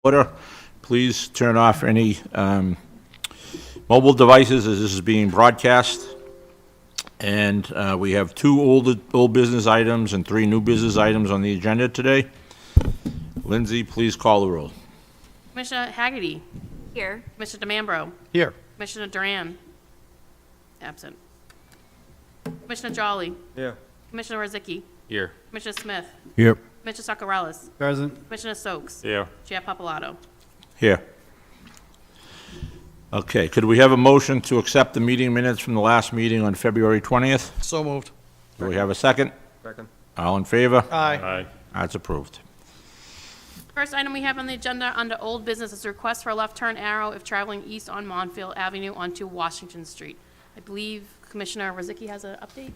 Order. Please turn off any mobile devices as this is being broadcast. And we have two old business items and three new business items on the agenda today. Lindsay, please call the roll. Commissioner Haggerty. Here. Commissioner DeMambro. Here. Commissioner Duran. Absent. Commissioner Jolly. Here. Commissioner Rozicki. Here. Commissioner Smith. Here. Commissioner Sakarellis. Present. Commissioner Stokes. Here. Chair Papalato. Here. Okay, could we have a motion to accept the meeting minutes from the last meeting on February 20th? So moved. Do we have a second? Second. All in favor? Aye. That's approved. First item we have on the agenda under old business is a request for a left turn arrow if traveling east on Monfield Avenue onto Washington Street. I believe Commissioner Rozicki has an update.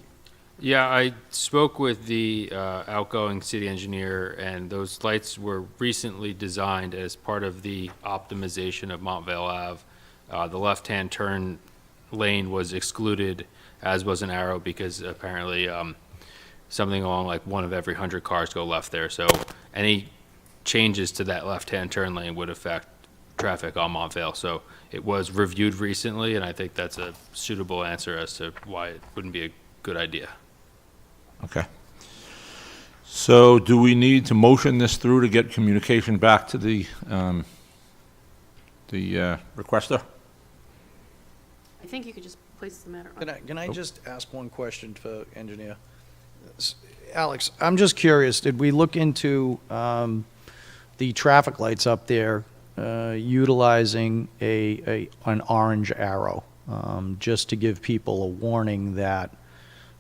Yeah, I spoke with the outgoing city engineer, and those lights were recently designed as part of the optimization of Montvale Ave. The left-hand turn lane was excluded, as was an arrow, because apparently something along like 1 of every 100 cars go left there. So any changes to that left-hand turn lane would affect traffic on Montvale. So it was reviewed recently, and I think that's a suitable answer as to why it wouldn't be a good idea. Okay. So do we need to motion this through to get communication back to the requester? I think you could just place the matter on. Can I just ask one question for engineer? Alex, I'm just curious, did we look into the traffic lights up there utilizing an orange arrow, just to give people a warning that,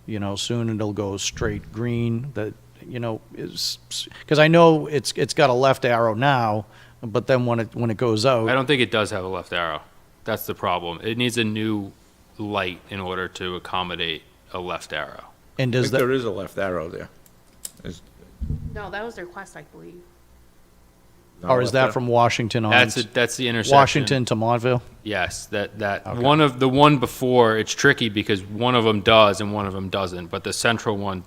you know, soon it'll go straight green, that, you know, is, because I know it's got a left arrow now, but then when it goes out. I don't think it does have a left arrow. That's the problem. It needs a new light in order to accommodate a left arrow. And I does think there that, is a left arrow there. No, that was the request, I believe. or is that from Washington on? That's the intersection. Washington to Montville? Yes, that Okay. the one before, it's tricky because one of them does and one of them doesn't, but the central one,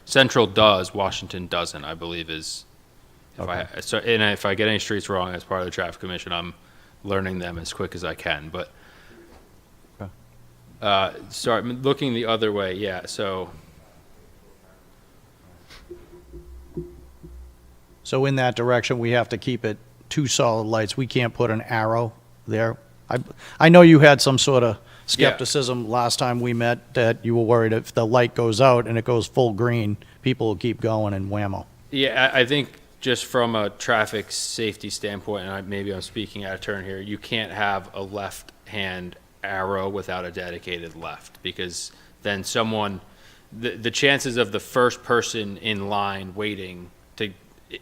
central does, Washington doesn't, I believe is, if I get any streets wrong as part of the traffic commission, I'm learning them as quick as I can, but, sorry, I'm looking the other way, yeah, so, So in that direction, we have to keep it two solid lights. We can't put an arrow there. I know you had some sort of skepticism last time we met, that you were worried if the light goes out and it goes full green, people will keep going and whammo. yeah, I think just from a traffic safety standpoint, and maybe I'm speaking out of turn here, you can't have a left-hand arrow without a dedicated left, because then the chances of the first person in line waiting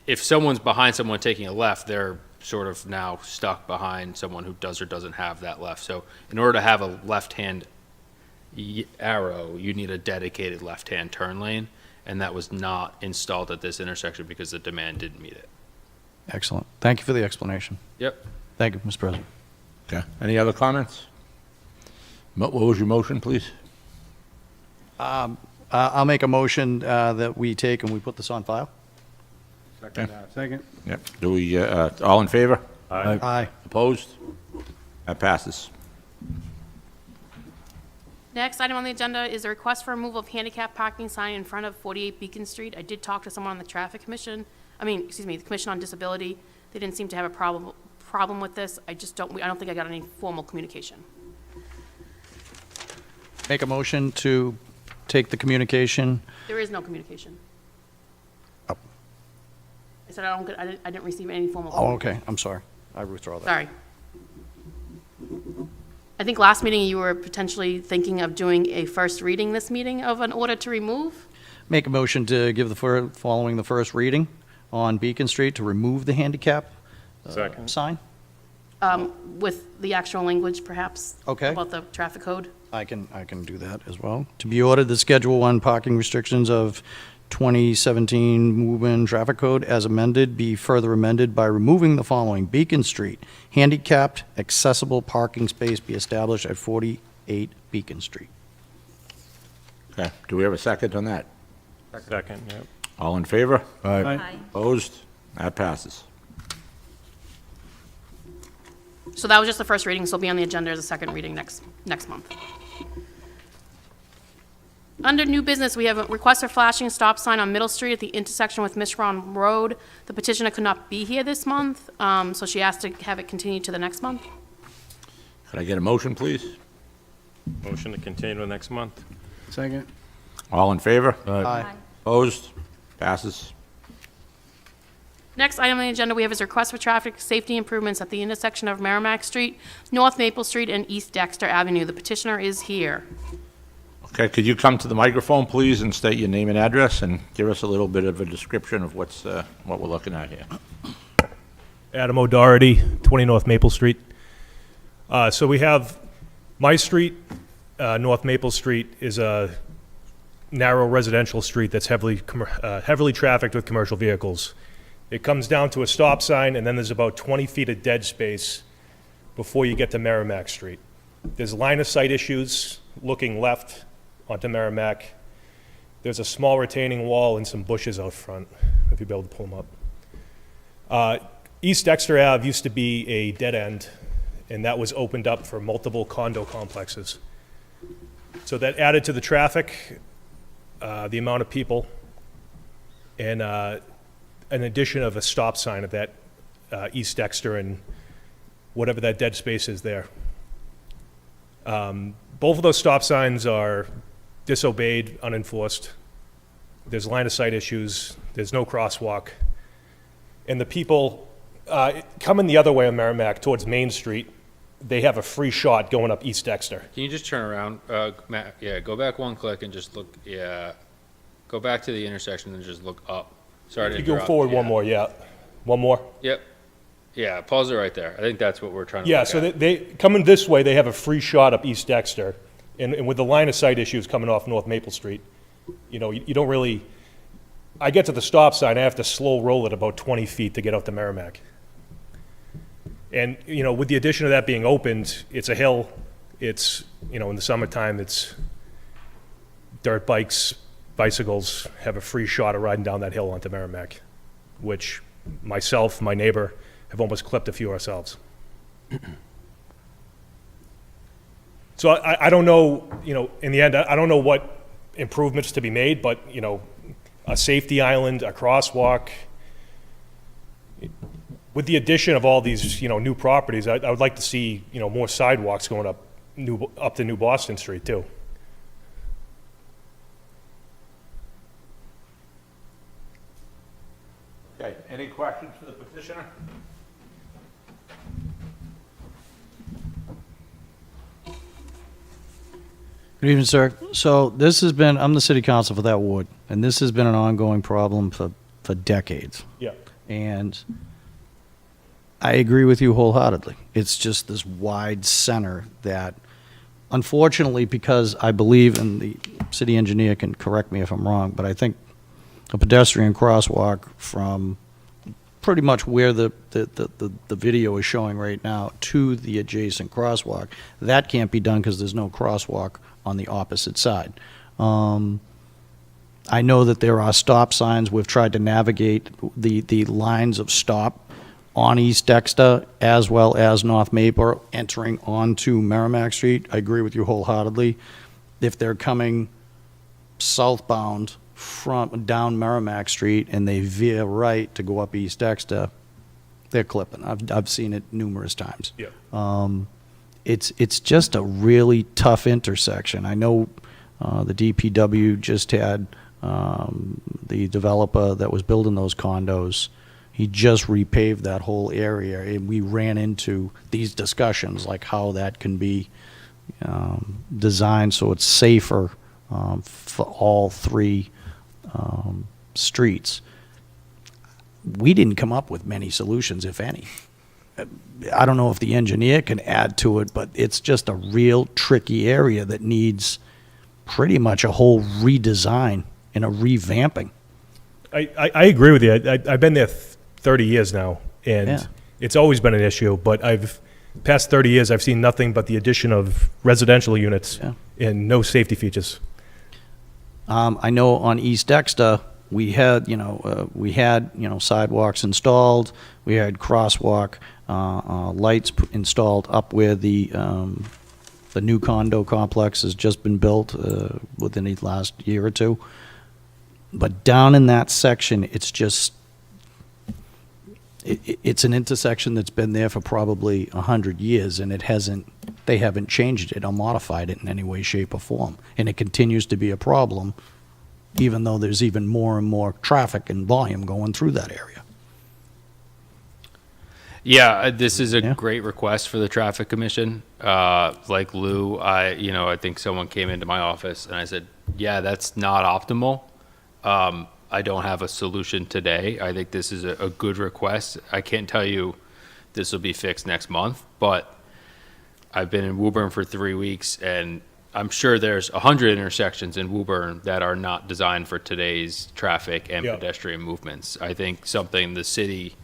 if someone's behind someone taking a left, they're sort of now stuck behind someone who does or doesn't have that left. So in order to have a left-hand arrow, you need a dedicated left-hand turn lane, and that was not installed at this intersection because the demand didn't meet it. Excellent. Thank you for the explanation. Yep. Thank you, Mr. President. Okay. Any other comments? What was your motion, please? I'll make a motion that we take and we put this on file. Second. Yep. Do we, all in favor? Aye. Opposed? That passes. Next item on the agenda is a request for removal of handicap parking sign in front of 48 Beacon Street. I did talk to someone on the traffic commission, the Commission on Disability. They didn't seem to have a problem with this. I don't think I got any formal communication. Make a motion to take the communication. There is no communication. Oh. I said I didn't receive any formal. Oh, okay. I'm sorry. I withdraw that. Sorry. I think last meeting you were potentially thinking of doing a first reading this meeting of an order to remove. Make a motion to give following the first reading on Beacon Street to remove the handicap sign. With the actual language, perhaps. Okay. About the traffic code. I can do that as well. To be ordered, the Schedule 1 parking restrictions of 2017 Woburn Traffic Code as amended be further amended by removing the following. Beacon Street, handicapped accessible parking space be established at 48 Beacon Street. Okay. Do we have a second on that? Second, yep. All in favor? Aye. Opposed? That passes. So that was just the first reading, so it'll be on the agenda as a second reading next month. Under new business, we have a request for flashing stop sign on Middle Street at the intersection with Mishron Road. The petitioner could not be here this month, so she asked to have it continued to the next month. Could I get a motion, please? Motion to continue to next month. Second. All in favor? Aye. Opposed? Passes. Next item on the agenda, we have is a request for traffic safety improvements at the intersection of Merrimack Street, North Maple Street, and East Dexter Avenue. The petitioner is here. Okay, could you come to the microphone, please, and state your name and address, and give us a little bit of a description of what we're looking at here? Adam O'Doherty, 20 North Maple Street. So we have my street, North Maple Street, is a narrow residential street that's heavily trafficked with commercial vehicles. It comes down to a stop sign, and then there's about 20 feet of dead space before you get to Merrimack Street. There's line of sight issues looking left onto Merrimack. There's a small retaining wall and some bushes out front, if you'll be able to pull them up. East Dexter Ave used to be a dead end, and that was opened up for multiple condo complexes. So that added to the traffic, the amount of people, and an addition of a stop sign at that East Dexter and whatever that dead space is there. Both of those stop signs are disobeyed, unenforced. There's line of sight issues. There's no crosswalk. And the people coming the other way on Merrimack towards Main Street, they have a free shot going up East Dexter. Can you just turn around, Matt? Yeah, go back one click and just look. Yeah, go back to the intersection and just look up. Sorry to You go interrupt. forward Yeah. one more, yeah. One more. Yep. Yeah, pause it right there. I think that's what we're trying to Yeah, look so at. they coming this way, they have a free shot up East Dexter. And with the line of sight issues coming off North Maple Street, you don't really, I get to the stop sign, I have to slow roll it about 20 feet to get out to Merrimack. And, with the addition of that being opened, it's a hill. It's, in the summertime, it's dirt bikes, bicycles have a free shot of riding down that hill onto Merrimack, which myself, my neighbor, have almost clipped a few ourselves. So I don't know, in the end, I don't know what improvements to be made, but, a safety island, a crosswalk. With the addition of all these, new properties, I would like to see, more sidewalks going up to New Boston Street too. Okay, any questions for the petitioner? Good evening, sir. So this has been, I'm the city council for that ward, and this has been an ongoing problem for decades. Yeah. And I agree with you wholeheartedly. It's just this wide center that, unfortunately, because I believe, and the city engineer can correct me if I'm wrong, but I think a pedestrian crosswalk from pretty much where the video is showing right now to the adjacent crosswalk, that can't be done because there's no crosswalk on the opposite side. I know that there are stop signs. We've tried to navigate the lines of stop on East Dexter as well as North Maple entering onto Merrimack Street. I agree with you wholeheartedly. If they're coming southbound from down Merrimack Street and they veer right to go up East Dexter, they're clipping. I've seen it numerous times. Yeah. It's just a really tough intersection. I know the DPW just had the developer that was building those condos. He just repaved that whole area, and we ran into these discussions like how that can be designed so it's safer for all three streets. We didn't come up with many solutions, if any. I don't know if the engineer can add to it, but it's just a real tricky area that needs pretty much a whole redesign and a revamping. I agree with you. I've been there 30 years now, and Yeah. it's always been an issue, but past 30 years, I've seen nothing but the addition of residential units Yeah. and no safety features. I know on East Dexter, we had sidewalks installed, we had crosswalk. lights installed up where the new condo complex has just been built within the last year or two. But down in that section, it's just, it's an intersection that's been there for probably 100 years, and they haven't changed it or modified it in any way, shape, or form. And it continues to be a problem, even though there's even more and more traffic and volume going through that area. Yeah, this is a Yeah. great request for the traffic commission. Like Lou, I think someone came into my office and I said, yeah, that's not optimal. I don't have a solution today. I think this is a good request. I can't tell you this will be fixed next month, but I've been in Woburn for 3 weeks, and I'm sure there's 100 intersections in Woburn that are not designed for today's traffic and Yeah. pedestrian movements. I think something the city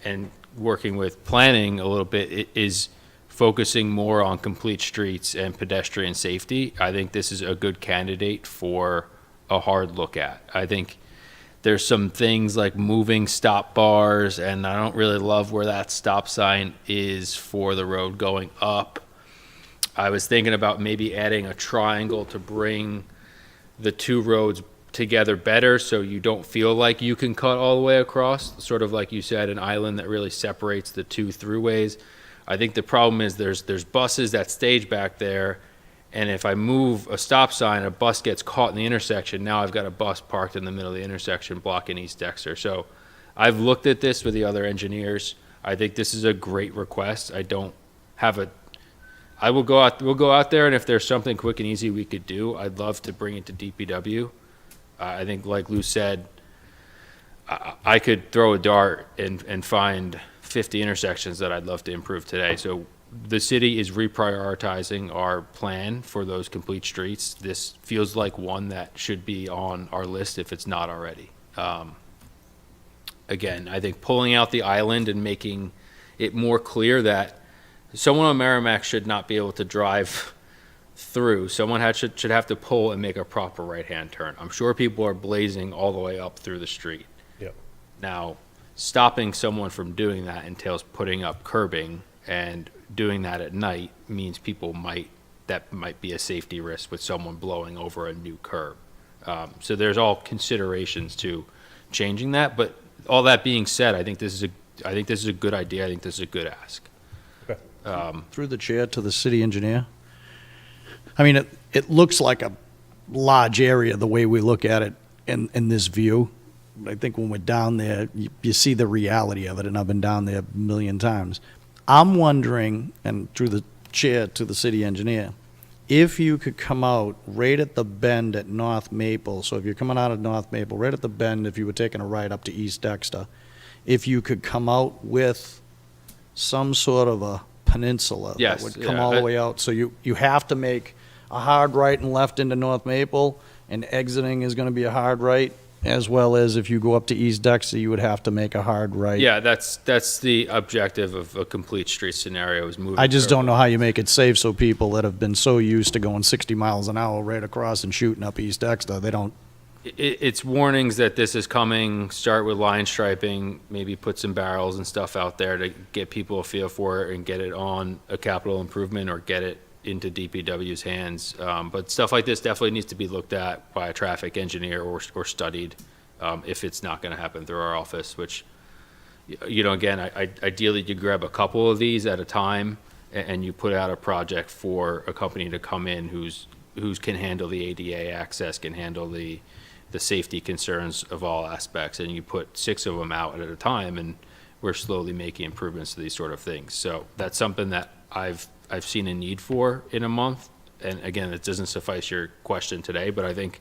and working with planning a little bit is focusing more on complete streets and pedestrian safety. I think this is a good candidate for a hard look at. I think there's some things like moving stop bars, and I don't really love where that stop sign is for the road going up. I was thinking about maybe adding a triangle to bring the two roads together better so you don't feel like you can cut all the way across, sort of like you said, an island that really separates the two throughways. I think the problem is there's buses that stage back there, and if I move a stop sign, a bus gets caught in the intersection. Now I've got a bus parked in the middle of the intersection blocking East Dexter. So I've looked at this with the other engineers. I think this is a great request. We'll go out there, and if there's something quick and easy we could do, I'd love to bring it to DPW. I think, like Lou said, I could throw a dart and find 50 intersections that I'd love to improve today. So the city is reprioritizing our plan for those complete streets. This feels like one that should be on our list if it's not already. Again, I think pulling out the island and making it more clear that someone on Merrimack should not be able to drive through. Someone should have to pull and make a proper right-hand turn. I'm sure people are blazing all the way up through the street. Yep. Now, stopping someone from doing that entails putting up curbing, and doing that at night means that might be a safety risk with someone blowing over a new curb. So there's all considerations to changing that. But all that being said, I think this is a good idea. I think this is a good ask. Through the chair to the city engineer. I mean, it looks like a large area the way we look at it in this view. But I think when we're down there, you see the reality of it, and I've been down there a million times. I'm wondering, and through the chair to the city engineer, if you could come out right at the bend at North Maple. So if you're coming out of North Maple, right at the bend, if you were taking a ride up to East Dexter, if you could come out with some sort of a peninsula Yes, that would come yeah, all the way out. So you have to make a hard right and left into North Maple, and exiting is going to be a hard right, as well as if you go up to East Dexter, you would have to make a hard right. Yeah, that's the objective of a complete street scenario, is moving. I just curb. don't know how you make it safe so people that have been so used to going 60 miles an hour right across and shooting up East Dexter, they don't. It's warnings that this is coming. Start with line striping, maybe put some barrels and stuff out there to get people a feel for it and get it on a capital improvement or get it into DPW's hands. But stuff like this definitely needs to be looked at by a traffic engineer or studied if it's not going to happen through our office, which, again, ideally you grab a couple of these at a time and you put out a project for a company to come in who's can handle the ADA access, can handle the safety concerns of all aspects, and you put 6 of them out at a time, and we're slowly making improvements to these sort of things. So that's something that I've seen a need for in a month. And again, it doesn't suffice your question today, but I think,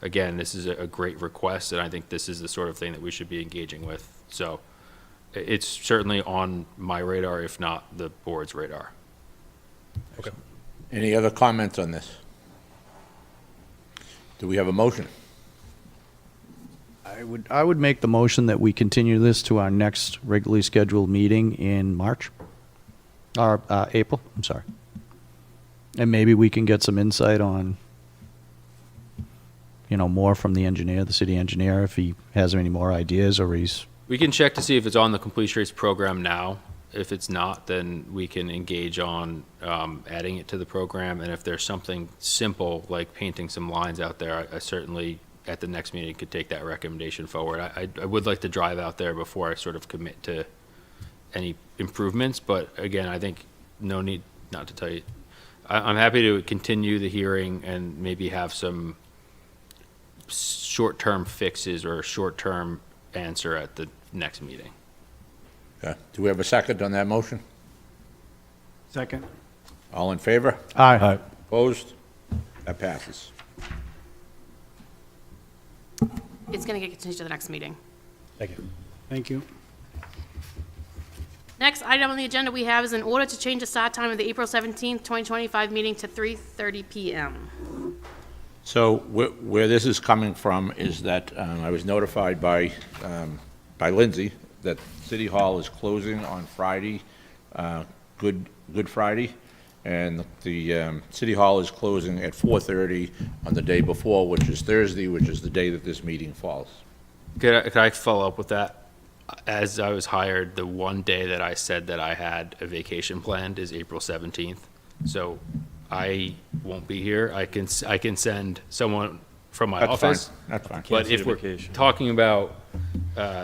again, this is a great request, and I think this is the sort of thing that we should be engaging with. So it's certainly on my radar, if not the board's radar. Okay. Any other comments on this? Do we have a motion? I would make the motion that we continue this to our next regularly scheduled meeting in March, or April, I'm sorry. And maybe we can get some insight on, more from the engineer, the city engineer, if he has any more ideas or he's. We can check to see if it's on the Complete Streets program now. If it's not, then we can engage on adding it to the program. And if there's something simple, like painting some lines out there, I certainly, at the next meeting, could take that recommendation forward. I would like to drive out there before I sort of commit to any improvements, but again, I think no need not to tell you. I'm happy to continue the hearing and maybe have some short-term fixes or a short-term answer at the next meeting. Okay. Do we have a second on that motion? Second. All in favor? Aye. Opposed? That passes. It's going to get continued to the next meeting. Thank you. Thank you. Next item on the agenda we have is an order to change the start time of the April 17th, 2025 meeting to 3:30 PM. So where this is coming from is that I was notified by Lindsay that City Hall is closing on Friday, Good Friday, and the City Hall is closing at 4:30 on the day before, which is Thursday, which is the day that this meeting falls. Could I follow up with that? As I was hired, the one day that I said that I had a vacation planned is April 17th. So I won't be here. I can send someone from my That's fine. office. That's fine. But if we're talking about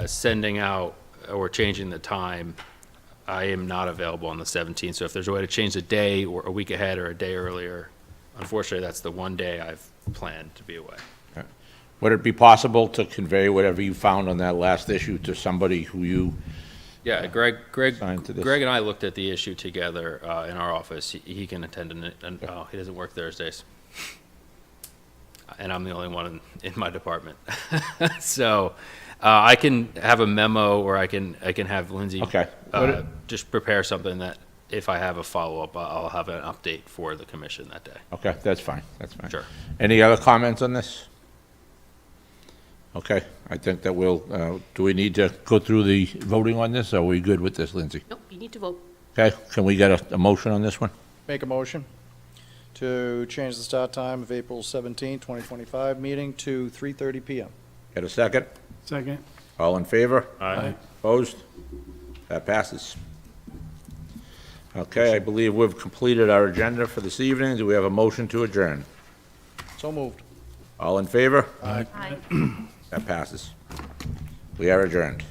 sending out or changing the time, I am not available on the 17th. So if there's a way to change the day or a week ahead or a day earlier, unfortunately, that's the one day I've planned to be away. Okay. Would it be possible to convey whatever you found on that last issue to somebody who you, Yeah, Greg Signed to this. and I looked at the issue together in our office. He can attend, and he doesn't work Thursdays. And I'm the only one in my department. So I can have a memo, or I can have Lindsay Okay. just prepare something that if I have a follow-up, I'll have an update for the commission that day. okay, that's fine, that's fine. Sure. Any other comments on this? Okay, I think that we'll, do we need to go through the voting on this, or are we good with this, Lindsay? Nope, you need to vote. Okay, can we get a motion on this one? Make a motion to change the start time of April 17, 2025 meeting to 3:30 PM. Get a second? Second. All in favor? Aye. Opposed? That passes. Okay, I believe we've completed our agenda for this evening. Do we have a motion to adjourn? So moved. All in favor? Aye. That passes. We are adjourned.